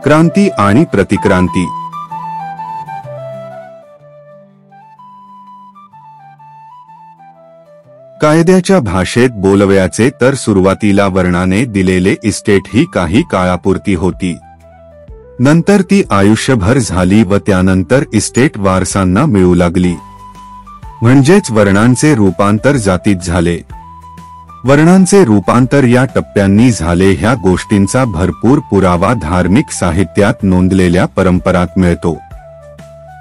क्रांती आणि प्रतिक्रांती। कायद्याच्या भाषेत बोलवयाचे तर सुरुवातीला वर्णाने दिलेले इस्टेट ही काही काळापुरती होती, नंतर ती आयुष्यभर झाली व त्यानंतर इस्टेट वारसांना मिळू लागली, म्हणजेच वर्णांचे रूपांतर जातीत झाले। वर्णांचे रूपांतर या टप्प्यांनी झाले ह्या गोष्टींचा भरपूर पुरावा धार्मिक साहित्यात नोंदलेल्या परंपरात मिळतो।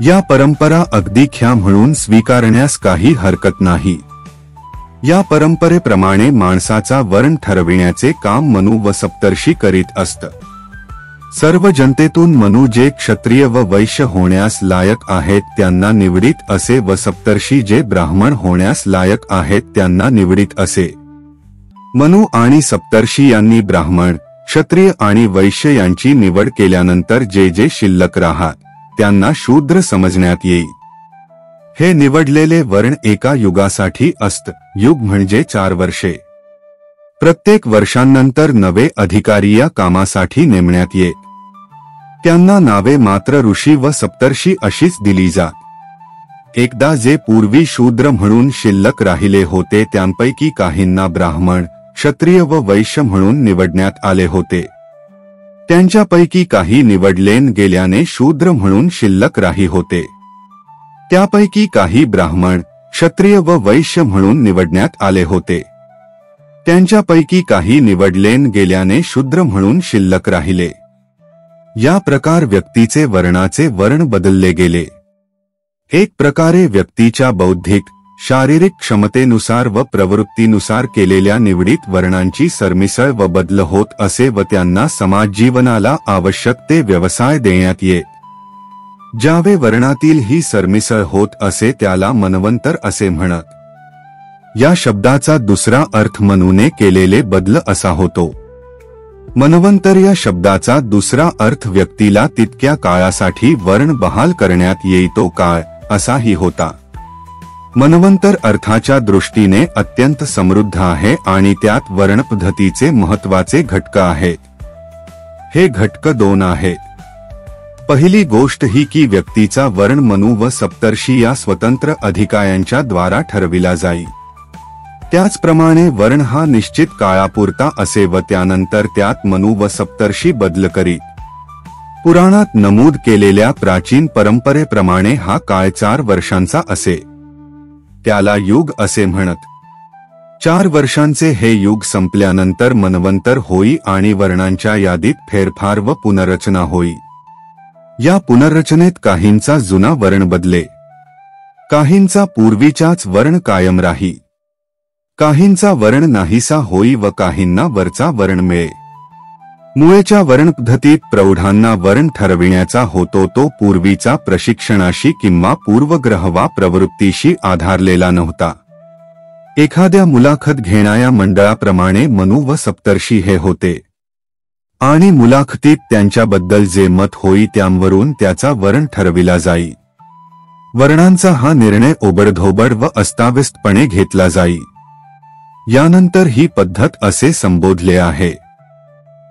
या परंपरा अगदी ख्या म्हणून स्वीकारण्यास काही हरकत नाही। या परंपरेप्रमाणे माणसाचा वर्ण ठरविण्याचे काम मनु व सप्तर्षी करीत असत। सर्व जनतेतून मनु जे क्षत्रिय व वैश्य होण्यास लायक आहेत त्यांना निवडित असे व सप्तर्षी जे ब्राह्मण होण्यास लायक आहेत त्यांना निवडित असे। मनु आणि सप्तर्षी यांनी ब्राह्मण, क्षत्रिय आणि वैश्य यांची निवड केल्यानंतर जे जे शिल्लक राहत त्यांना शूद्र समजण्यात येईल। हे निवडलेले वर्ण एका युगासाठी असत। युग म्हणजे 4 वर्षे। प्रत्येक वर्षांनंतर नवे अधिकारी या कामासाठी नेमण्यात येत। त्यांना नावे मात्र ऋषी व सप्तर्षी अशीच दिली जात। एकदा जे पूर्वी शूद्र म्हणून शिल्लक राहिले होते त्यांपैकी काहींना ब्राह्मण, क्षत्रिय व वैश्य म्हणून निवडण्यात आले होते। त्यांच्यापैकी काही निवडलेन गेल्याने शूद्र म्हणून शिल्लक राही होते। त्यापैकी काही ब्राह्मण, क्षत्रिय व वैश्य म्हणून निवडण्यात आले होते। त्यांच्यापैकी काही निवडलेन गेल्याने शूद्र म्हणून शिल्लक राहिले। या प्रकार व्यक्तीचे वर्णाचे वर्ण बदलले गेले। एक प्रकारे व्यक्तीच्या बौद्धिक, शारीरिक क्षमतेनुसार व प्रवृत्तीनुसार केलेल्या निवडीत वर्णांची सरमिसळ व बदल होत असे व त्यांना समाजजीवनाला आवश्यक ते व्यवसाय देण्यात येत। ज्यावे वर्णातील ही सरमिसळ होत असे त्याला मनवंतर असे म्हणत। या शब्दाचा दुसरा अर्थ मनुने केलेले बदल असा होतो। मनवंतर या शब्दाचा दुसरा अर्थ व्यक्तीला तितक्या काळासाठी वर्ण बहाल करण्यात येतो काळ असाही होता। मनवंतर अर्थाच्या दृष्टीने अत्यंत समृद्ध आहे आणि त्यात वर्णपद्धतीचे महत्त्वाचे घटक आहेत। हे घटक 2 आहेत। पहिली गोष्ट ही की व्यक्तीचा वर्ण मनु व सप्तर्षी या स्वतंत्र अधिकाऱ्यांच्या द्वारा ठरविला जाई। त्याचप्रमाणे वर्ण हा निश्चित काळापुरता असे व त्यानंतर त्यात मनु व सप्तर्षी बदल करीत। पुराणात नमूद केलेल्या प्राचीन परंपरेप्रमाणे हा काळ 4 वर्षांचा असे। त्याला युग असे म्हणत। 4 वर्षांचे हे युग संपल्यानंतर मनवंतर होई आणि वर्णांच्या यादीत फेरफार व पुनर्रचना होई। या पुनर्रचनेत काहींचा जुना वर्ण बदले, काहींचा पूर्वीचाच वर्ण कायम राही, काहींचा वर्ण नाहीसा होई व काहींना वरचा वर्ण मिळे। मुळेच्या वर्णपद्धतीत प्रौढांना वर्ण ठरविण्याचा होतो तो पूर्वीचा प्रशिक्षणाशी किंवा पूर्वग्रह वा प्रवृत्तीशी आधारलेला नव्हता। एखाद्या मुलाखत घेणाऱ्या मंडळाप्रमाणे मनु व सप्तर्षी हे होते आणि मुलाखतीत त्यांच्याबद्दल जे मत होई त्यावरून त्याचा वर्ण ठरविला जाई। वर्णांचा हा निर्णय ओबडधोबड व अस्ताव्यस्तपणे घेतला जाई। यानंतर ही पद्धत असे संबोधले आहे।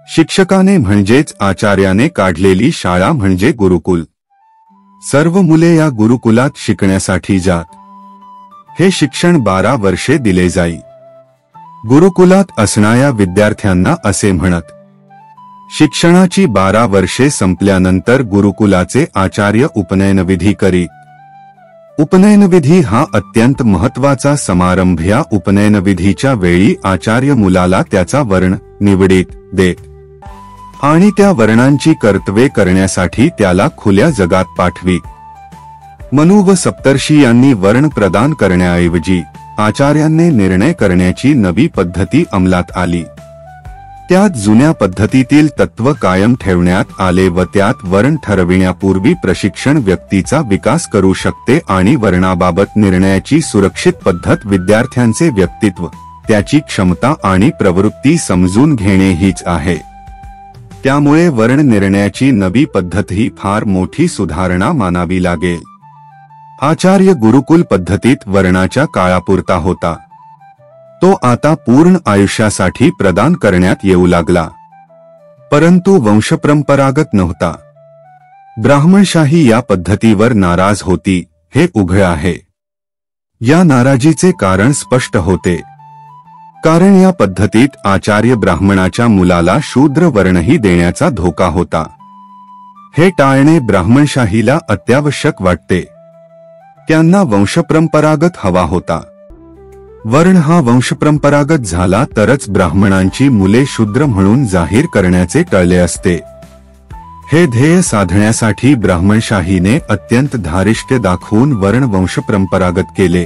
शिक्षकाने म्हणजेच आचार्याने काढलेली शाळा म्हणजे गुरुकुल। सर्व मुले या गुरुकुलात शिकण्यासाठी जात। हे शिक्षण 12 वर्षे दिले जाई। गुरुकुलात असणाऱ्या विद्यार्थ्यांना असे म्हणत। शिक्षणाची 12 वर्षे संपल्यानंतर गुरुकुलाचे आचार्य उपनयनविधी करीत। उपनयनविधी हा अत्यंत महत्त्वाचा समारंभ। या उपनयनविधीच्या वेळी आचार्य मुलाला त्याचा वर्ण निवडीत देत। आणि त्या वर्णांची कर्तव्ये करण्यासाठी त्याला खुल्या जगात पाठवी. मनु व सप्तर्षी यांनी वर्ण प्रदान करण्याऐवजी आचार्यांनी निर्णय करण्याची नवी पद्धती अंमलात आली. त्यात जुन्या पद्धतीतील तत्व कायम ठेवण्यात आले व त्यात वर्ण ठरविण्यापूर्वी प्रशिक्षण व्यक्तीचा विकास करू शकते आणि वर्णाबाबत निर्णयाची सुरक्षित पद्धत विद्यार्थ्यांचे व्यक्तित्व, त्याची क्षमता आणि प्रवृत्ती समजून घेणे हीच आहे. त्यामुळे वर्ण निर्णयाची नवी पद्धत ही फार मोठी सुधारणा मानावी लागेल. आचार्य गुरुकुल पद्धतीत वर्णाच्या काळापुरता होता. तो आता पूर्ण आयुष्यासाठी प्रदान करण्यात येऊ लागला. परंतु वंशपरंपरागत नव्हता. ब्राह्मणशाही या पद्धतीवर नाराज होती, हे उघड आहे. या नाराजीचे कारण स्पष्ट होते. कारण या पद्धतीत आचार्य ब्राह्मणाच्या मुलाला शूद्र वर्णही देण्याचा धोका होता. हे टाळणे ब्राह्मणशाहीला अत्यावश्यक वाटते. त्यांना वंशपरंपरागत हवा होता. वर्ण हा वंशपरंपरागत झाला तरच ब्राह्मणांची मुले शूद्र म्हणून जाहीर करण्याचे टळले असते. हे ध्येय साधण्यासाठी ब्राह्मणशाहीने अत्यंत धारिष्ट्य दाखवून वर्ण वंशपरंपरागत केले.